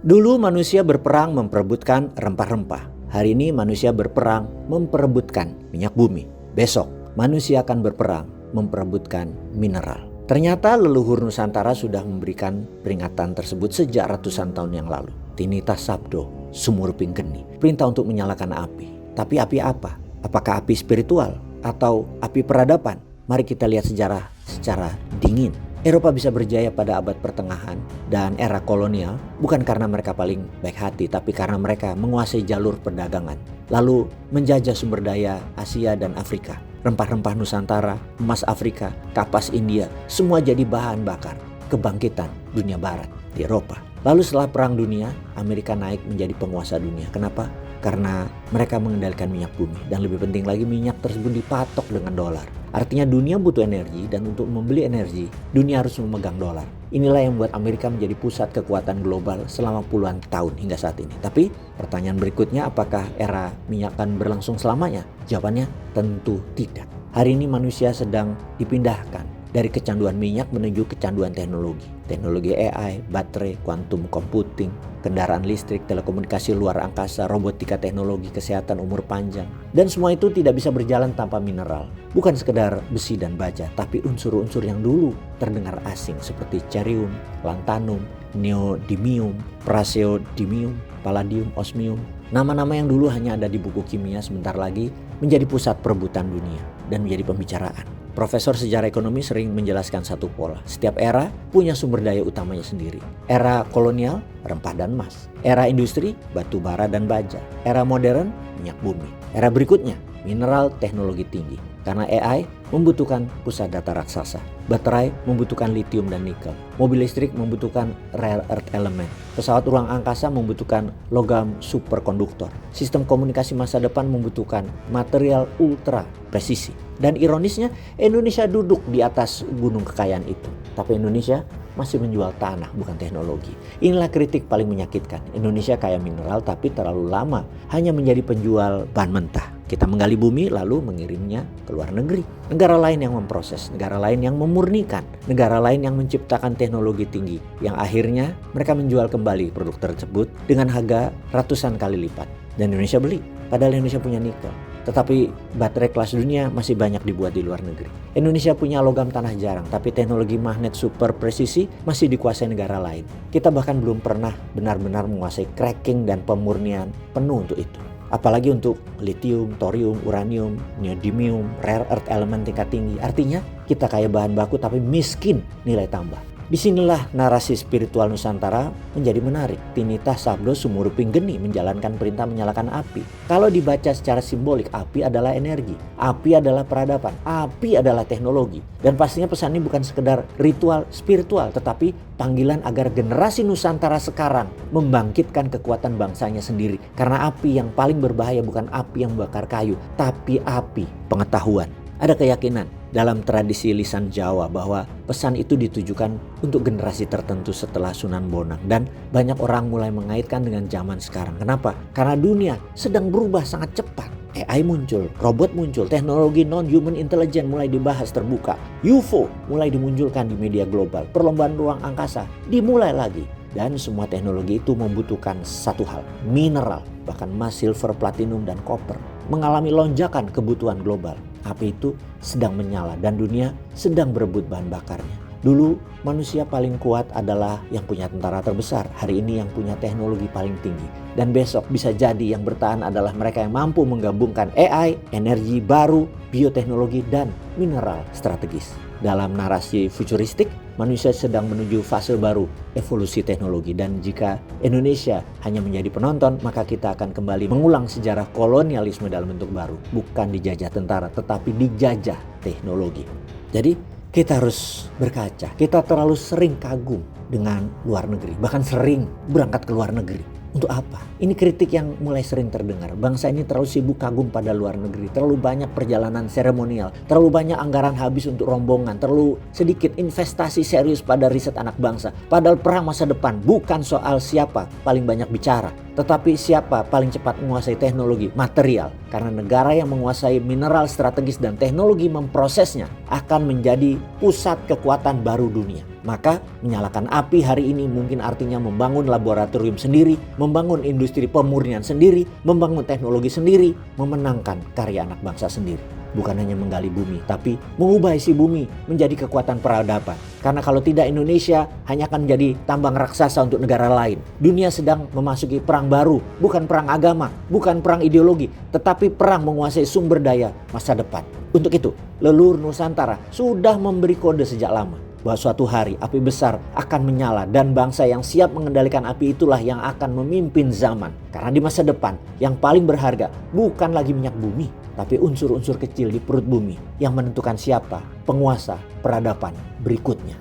Dulu manusia berperang memperebutkan rempah-rempah. Hari ini manusia berperang memperebutkan minyak bumi. Besok manusia akan berperang memperebutkan mineral. Ternyata leluhur Nusantara sudah memberikan peringatan tersebut sejak ratusan tahun yang lalu. Tinita sabdo, sumurping geni. Perintah untuk menyalakan api. Tapi api apa? Apakah api spiritual atau api peradaban? Mari kita lihat sejarah secara dingin. Eropa bisa berjaya pada abad pertengahan dan era kolonial bukan karena mereka paling baik hati, tapi karena mereka menguasai jalur perdagangan, lalu menjajah sumber daya Asia dan Afrika. Rempah-rempah Nusantara, emas Afrika, kapas India, semua jadi bahan bakar kebangkitan dunia barat di Eropa. Lalu setelah Perang Dunia, Amerika naik menjadi penguasa dunia. Kenapa? Karena mereka mengendalikan minyak bumi, dan lebih penting lagi minyak tersebut dipatok dengan dolar. Artinya dunia butuh energi, dan untuk membeli energi, dunia harus memegang dolar. Inilah yang membuat Amerika menjadi pusat kekuatan global selama puluhan tahun hingga saat ini. Tapi pertanyaan berikutnya, apakah era minyak akan berlangsung selamanya? Jawabannya tentu tidak. Hari ini manusia sedang dipindahkan dari kecanduan minyak menuju kecanduan teknologi. Teknologi AI, baterai, quantum computing, kendaraan listrik, telekomunikasi luar angkasa, robotika, teknologi, kesehatan, umur panjang. Dan semua itu tidak bisa berjalan tanpa mineral. Bukan sekedar besi dan baja, tapi unsur-unsur yang dulu terdengar asing seperti cerium, lanthanum, neodymium, praseodymium, palladium, osmium. Nama-nama yang dulu hanya ada di buku kimia sebentar lagi menjadi pusat perebutan dunia dan menjadi pembicaraan. Profesor sejarah ekonomi sering menjelaskan satu pola. Setiap era punya sumber daya utamanya sendiri. Era kolonial, rempah dan emas. Era industri, batu bara dan baja. Era modern, minyak bumi. Era berikutnya, mineral teknologi tinggi. Karena AI membutuhkan pusat data raksasa. Baterai membutuhkan litium dan nikel. Mobil listrik membutuhkan rare earth element. Pesawat ruang angkasa membutuhkan logam superkonduktor. Sistem komunikasi masa depan membutuhkan material ultra presisi. Dan ironisnya, Indonesia duduk di atas gunung kekayaan itu. Tapi Indonesia masih menjual tanah, bukan teknologi. Inilah kritik paling menyakitkan. Indonesia kaya mineral tapi terlalu lama hanya menjadi penjual bahan mentah. Kita menggali bumi lalu mengirimnya ke luar negeri. Negara lain yang memproses, negara lain yang memurnikan, negara lain yang menciptakan teknologi tinggi. Yang akhirnya mereka menjual kembali produk tersebut dengan harga ratusan kali lipat. Dan Indonesia beli, padahal Indonesia punya nikel. Tetapi baterai kelas dunia masih banyak dibuat di luar negeri. Indonesia punya logam tanah jarang, tapi teknologi magnet super presisi masih dikuasai negara lain. Kita bahkan belum pernah benar-benar menguasai cracking dan pemurnian penuh untuk itu. Apalagi untuk litium, thorium, uranium, neodymium, rare earth element tingkat tinggi. Artinya kita kaya bahan baku tapi miskin nilai tambah. Disinilah narasi spiritual Nusantara menjadi menarik. Tinita sabdo sumurping geni menjalankan perintah menyalakan api. Kalau dibaca secara simbolik, api adalah energi, api adalah peradaban, api adalah teknologi. Dan pastinya pesan ini bukan sekedar ritual spiritual, tetapi panggilan agar generasi Nusantara sekarang membangkitkan kekuatan bangsanya sendiri. Karena api yang paling berbahaya bukan api yang membakar kayu, tapi api pengetahuan. Ada keyakinan dalam tradisi lisan Jawa bahwa pesan itu ditujukan untuk generasi tertentu setelah Sunan Bonang. Dan banyak orang mulai mengaitkan dengan zaman sekarang. Kenapa? Karena dunia sedang berubah sangat cepat. AI muncul, robot muncul, teknologi non-human intelligence mulai dibahas terbuka. UFO mulai dimunculkan di media global. Perlombaan ruang angkasa dimulai lagi. Dan semua teknologi itu membutuhkan satu hal, mineral. Bahkan emas, silver, platinum, dan koper mengalami lonjakan kebutuhan global. Api itu sedang menyala dan dunia sedang berebut bahan bakarnya. Dulu manusia paling kuat adalah yang punya tentara terbesar. Hari ini yang punya teknologi paling tinggi. Dan besok bisa jadi yang bertahan adalah mereka yang mampu menggabungkan AI, energi baru, bioteknologi, dan mineral strategis. Dalam narasi futuristik, manusia sedang menuju fase baru evolusi teknologi. Dan jika Indonesia hanya menjadi penonton, maka kita akan kembali mengulang sejarah kolonialisme dalam bentuk baru. Bukan dijajah tentara, tetapi dijajah teknologi. Jadi kita harus berkaca. Kita terlalu sering kagum dengan luar negeri. Bahkan sering berangkat ke luar negeri. Untuk apa? Ini kritik yang mulai sering terdengar. Bangsa ini terlalu sibuk kagum pada luar negeri. Terlalu banyak perjalanan seremonial. Terlalu banyak anggaran habis untuk rombongan. Terlalu sedikit investasi serius pada riset anak bangsa. Padahal perang masa depan bukan soal siapa paling banyak bicara, Tetapi siapa paling cepat menguasai teknologi material? Karena negara yang menguasai mineral strategis dan teknologi memprosesnya akan menjadi pusat kekuatan baru dunia. Maka menyalakan api hari ini mungkin artinya membangun laboratorium sendiri, membangun industri pemurnian sendiri, membangun teknologi sendiri, memenangkan karya anak bangsa sendiri. Bukan hanya menggali bumi, tapi mengubah isi bumi menjadi kekuatan peradaban. Karena kalau tidak, Indonesia hanya akan menjadi tambang raksasa untuk negara lain. Dunia sedang memasuki perang baru, bukan perang agama, bukan perang ideologi, tetapi perang menguasai sumber daya masa depan. Untuk itu, leluhur Nusantara sudah memberi kode sejak lama bahwa suatu hari api besar akan menyala dan bangsa yang siap mengendalikan api itulah yang akan memimpin zaman. Karena di masa depan yang paling berharga bukan lagi minyak bumi, tapi unsur-unsur kecil di perut bumi yang menentukan siapa penguasa peradaban berikutnya.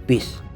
Peace.